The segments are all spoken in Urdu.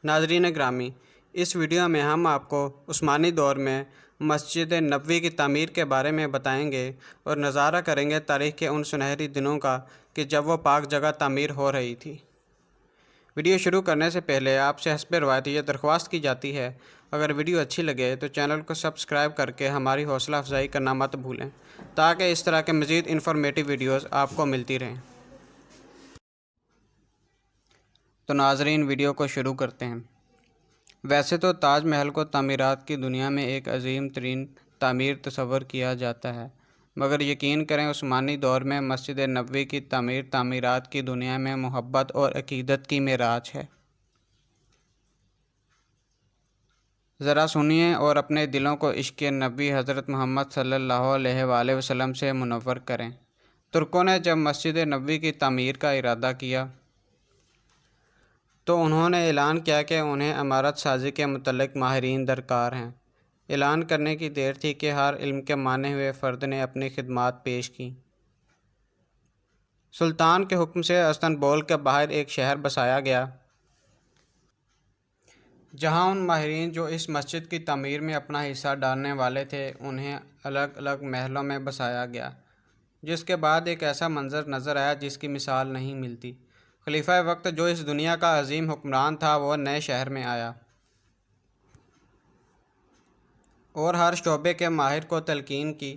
ناظرین گرامی، اس ویڈیو میں ہم آپ کو عثمانی دور میں مسجد نبوی کی تعمیر کے بارے میں بتائیں گے اور نظارہ کریں گے تاریخ کے ان سنہری دنوں کا کہ جب وہ پاک جگہ تعمیر ہو رہی تھی۔ ویڈیو شروع کرنے سے پہلے آپ سے حسب روایت یہ درخواست کی جاتی ہے، اگر ویڈیو اچھی لگے تو چینل کو سبسکرائب کر کے ہماری حوصلہ افزائی کرنا مت بھولیں تاکہ اس طرح کے مزید انفارمیٹیو ویڈیوز آپ کو ملتی رہیں۔ تو ناظرین، ویڈیو کو شروع کرتے ہیں۔ ویسے تو تاج محل کو تعمیرات کی دنیا میں ایک عظیم ترین تعمیر تصور کیا جاتا ہے، مگر یقین کریں عثمانی دور میں مسجد نبوی کی تعمیر تعمیرات کی دنیا میں محبت اور عقیدت کی معراج ہے۔ ذرا سنیے اور اپنے دلوں کو عشق نبی حضرت محمد صلی اللہ علیہ وآلہ وسلم سے منور کریں۔ ترکوں نے جب مسجد نبوی کی تعمیر کا ارادہ کیا تو انہوں نے اعلان کیا کہ انہیں عمارت سازی کے متعلق ماہرین درکار ہیں۔ اعلان کرنے کی دیر تھی کہ ہر علم کے مانے ہوئے فرد نے اپنی خدمات پیش کیں۔ سلطان کے حکم سے استنبول کے باہر ایک شہر بسایا گیا، جہاں ان ماہرین جو اس مسجد کی تعمیر میں اپنا حصہ ڈالنے والے تھے انہیں الگ الگ محلوں میں بسایا گیا، جس کے بعد ایک ایسا منظر نظر آیا جس کی مثال نہیں ملتی۔ خلیفہ وقت جو اس دنیا کا عظیم حکمران تھا وہ نئے شہر میں آیا اور ہر شعبے کے ماہر کو تلقین کی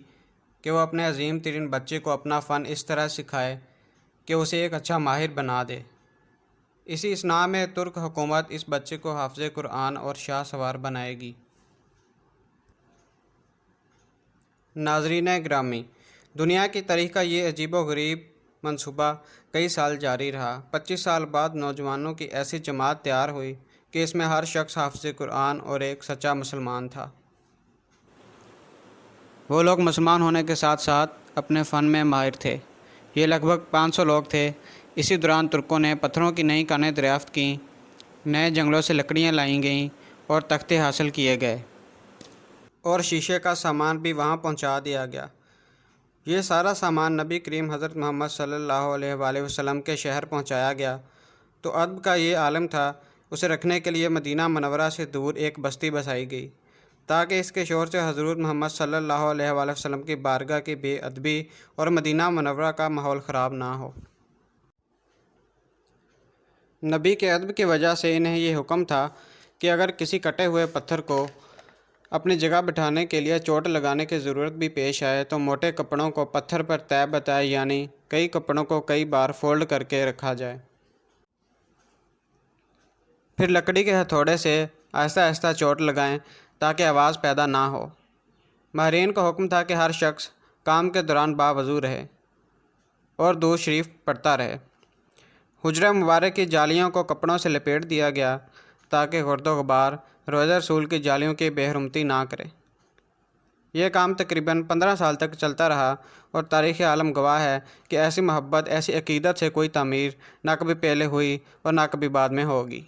کہ وہ اپنے عظیم ترین بچے کو اپنا فن اس طرح سکھائے کہ اسے ایک اچھا ماہر بنا دے۔ اسی اثناء میں ترک حکومت اس بچے کو حافظ قرآن اور شاہ سوار بنائے گی۔ ناظرین گرامی، دنیا کی تاریخ کا یہ عجیب و غریب منصوبہ کئی سال جاری رہا۔ 25 سال بعد نوجوانوں کی ایسی جماعت تیار ہوئی کہ اس میں ہر شخص حافظ قرآن اور ایک سچا مسلمان تھا۔ وہ لوگ مسلمان ہونے کے ساتھ ساتھ اپنے فن میں ماہر تھے۔ یہ لگ بھگ 500 لوگ تھے۔ اسی دوران ترکوں نے پتھروں کی نئی کانیں دریافت کیں، نئے جنگلوں سے لکڑیاں لائی گئیں اور تختے حاصل کیے گئے اور شیشے کا سامان بھی وہاں پہنچا دیا گیا۔ یہ سارا سامان نبی کریم حضرت محمد صلی اللہ علیہ وآلہ وسلم کے شہر پہنچایا گیا تو ادب کا یہ عالم تھا، اسے رکھنے کے لیے مدینہ منورہ سے دور ایک بستی بسائی گئی تاکہ اس کے شور سے حضور محمد صلی اللہ علیہ وآلہ وسلم کی بارگاہ کی بے ادبی اور مدینہ منورہ کا ماحول خراب نہ ہو۔ نبی کے ادب کی وجہ سے انہیں یہ حکم تھا کہ اگر کسی کٹے ہوئے پتھر کو اپنی جگہ بٹھانے کے لیے چوٹ لگانے کی ضرورت بھی پیش آئے تو موٹے کپڑوں کو پتھر پر تہ بتائے، یعنی کئی کپڑوں کو کئی بار فولڈ کر کے رکھا جائے، پھر لکڑی کے ہتھوڑے سے آہستہ آہستہ چوٹ لگائیں تاکہ آواز پیدا نہ ہو۔ ماہرین کو حکم تھا کہ ہر شخص کام کے دوران باوضو رہے اور درود شریف پڑھتا رہے۔ حجرہ مبارک کی جالیوں کو کپڑوں سے لپیٹ دیا گیا تاکہ گرد و غبار روضہ رسول کی جالیوں کی بے حرمتی نہ کرے۔ یہ کام تقریباً 15 سال تک چلتا رہا اور تاریخ عالم گواہ ہے کہ ایسی محبت، ایسی عقیدت سے کوئی تعمیر نہ کبھی پہلے ہوئی اور نہ کبھی بعد میں ہوگی۔